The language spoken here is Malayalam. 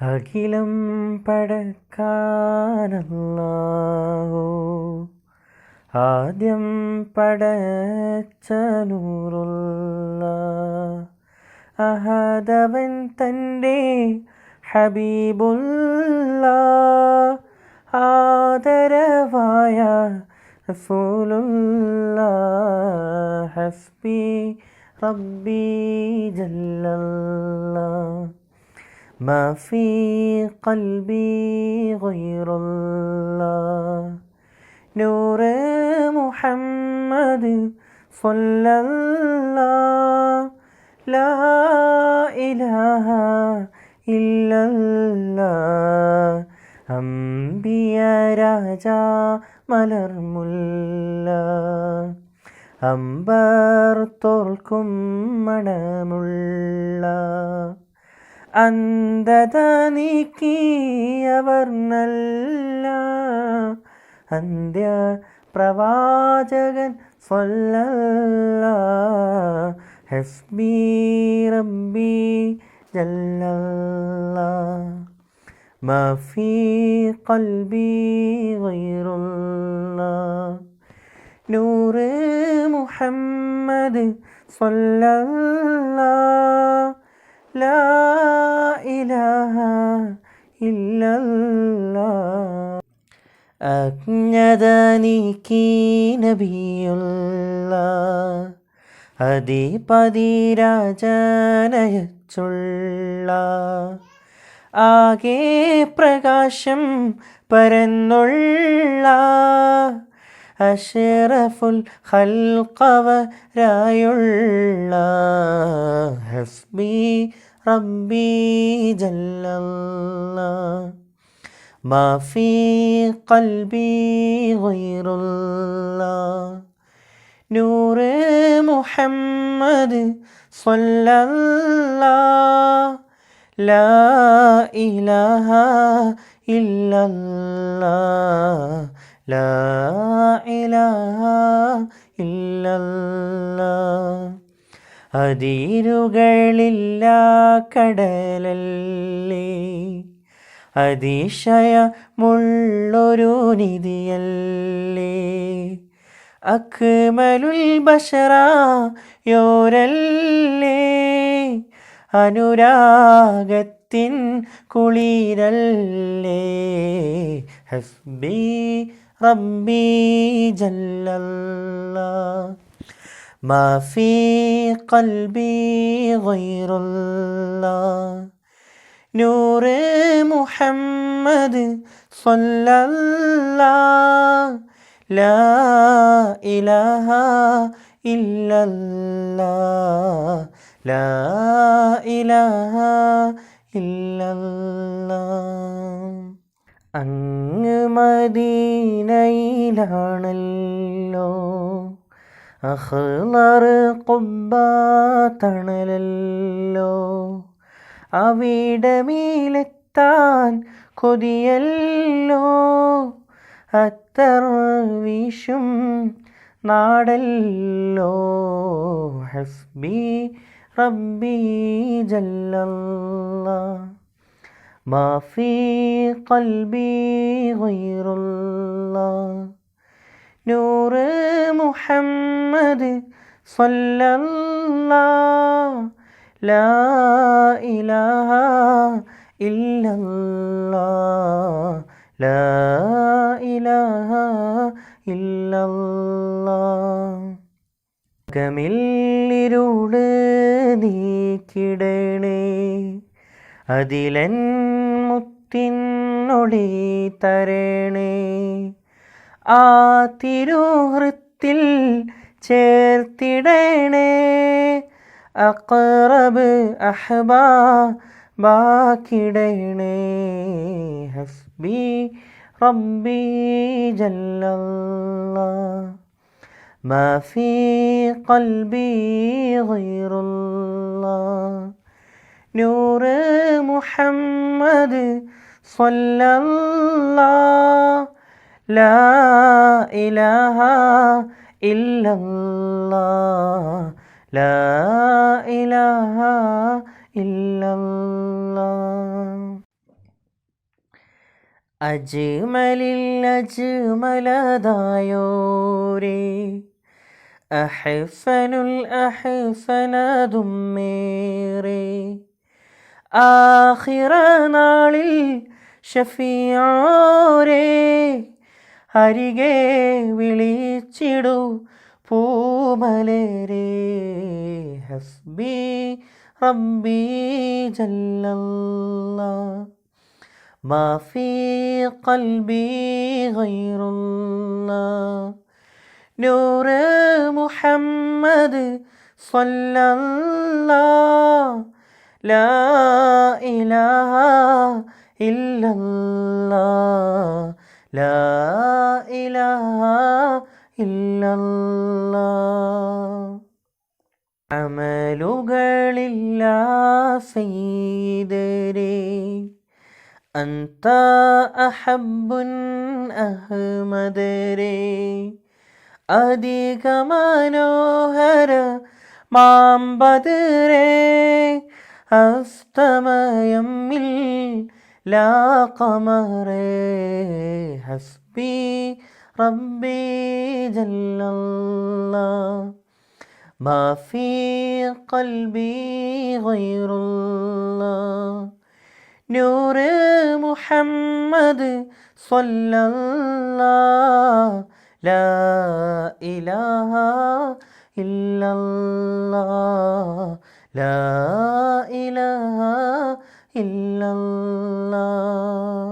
അഖിലം പടക്കാൻ അല്ലാഹു ആദ്യം പടച്ച നൂറുള്ള അഹദവൻ തൻ്റെ ഹബീബുള്ള ആദരവായ റസൂലുള്ള ഹസ്ബി റബ്ബി ജല്ലല്ലാ ما في قلبي غير الله نور محمد صلى الله لا إله إلا الله أنبياء രാജാ മലർമുല്ല അമ്പർ തോൽക്കും മണമുള്ള അന്ധത നീക്കിയവർ നല്ല അന്ത്യ പ്രവാചകൻ സ്വല്ലല്ലാഹ് ഹസ്ബി റബ്ബി ജല്ലല്ലാഹ് മാ ഫീ ഖൽബി ഗൈറുല്ലാഹ് നൂറ് മുഹമ്മദ് സ്വല്ലല്ലാഹ് ലാ ഇലാഹ ഇല്ലല്ലാഹ് അജ്ഞത നീക്കി നബിയുള്ള അധിപതി രാജനയച്ചുള്ള ആകെ പ്രകാശം പരന്നുള്ള അഷ്റഫുൽ ഖൽഖവരായുള്ള ഹസ്ബി റബ്ബി ജല്ലല്ലാഹ് മാ ഫീ ഖൽബി ഗൈറുല്ലാഹ് നൂറ് മുഹമ്മദ് സ്വല്ലല്ലാഹ് ലാ ഇലാഹ ഇല്ലല്ലാഹ് ലാ ഇലാഹ ഇല്ലല്ലാഹ് അതിരുകളില്ല കടലല്ലേ അതിശയമുള്ളൊരു നിധിയല്ലേ അക്മലുൽ ബശറയോരല്ലേ അനുരാഗത്തിൻ കുളിരല്ലേ ഹസ്ബി റബ്ബി ജല്ലല്ലാഹ് മാ ഫീ ഖൽബി ഗൈറുല്ലാഹ് നൂറ് മുഹമ്മദ് സ്വല്ലല്ലാഹ് ലാ ഇലാഹ ഇല്ലല്ലാഹ് ലാ ഇലാഹ ഇല്ലല്ലാഹ് അങ്ങ് മദീനയിലാണല്ലോ അഖ്ളർ ഖുബ്ബ തണലല്ലോ അവിടമേലെത്താൻ കൊതിയല്ലോ അത്തർ വീശും നാടല്ലോ ഹസ്ബി റബ്ബി ജല്ലല്ലാഹ് മാ ഫീ ഖൽബി ഗൈറുല്ലാഹ് നൂറ് മുഹമ്മദ് സ്വല്ലല്ലാഹ് ലാ ഇലാഹ ഇല്ലല്ലാഹ് ലാ ഇലാഹ ഇല്ലല്ലാഹ് കമില്ലിരുട് നീക്കിടണേ അതിലൻ മുത്തിനൊളി തരണേ ആ തിരുഹൃത്തിൽ ചേർത്തിടണേ അഖറബ് അഹ്ബാബാക്കിടണേ ഹസ്ബി റബ്ബി ജല്ലല്ലാഹ് മാ ഫീ ഖൽബി ഗൈറുല്ലാഹ് നൂറ് മുഹമ്മദ് സ്വല്ലല്ലാഹ് ലാ ഇലാഹ ഇല്ലല്ലാഹ് ലാ ഇലാഹ ഇല്ലല്ലാഹ് അജ്മലിൽ അജ്മലതായോരേ അഹ്സനുൽ അഹ്സനതും മേറെ ആഖിറ നാളിൽ ഷഫീയോരേ അരികെ വിളിച്ചിടൂ പൂമലരേ ഹസ്ബി റബ്ബി ജല്ലല്ലാഹ് മാ ഫീ ഖൽബി ഗൈറുല്ലാഹ് നൂറ് മുഹമ്മദ് സ്വല്ലല്ലാഹ് ലാ ഇലാഹ ഇല്ലല്ലാഹ് ലാ ഇലാഹ ഇല്ലല്ലാഹ് അമലുകളില്ല സയ്യിദരേ അന്ത അഹബ്ബുൻ അഹ്മദരേ അധിക മനോഹര മാമ്പതരേ അസ്തമയമ്മിൽ ലാ ഖമറേ ഹസ്ബി റബ്ബി ജല്ലല്ലാഹ് മാ ഫീ ഖൽബി ഗൈറുല്ലാഹ് നൂറ് മുഹമ്മദ് സ്വല്ലല്ലാഹ് ലാ ഇലാഹ ഇല്ലല്ലാഹ് ലാ ഇലാഹ ഇല്ലല്ലാഹ്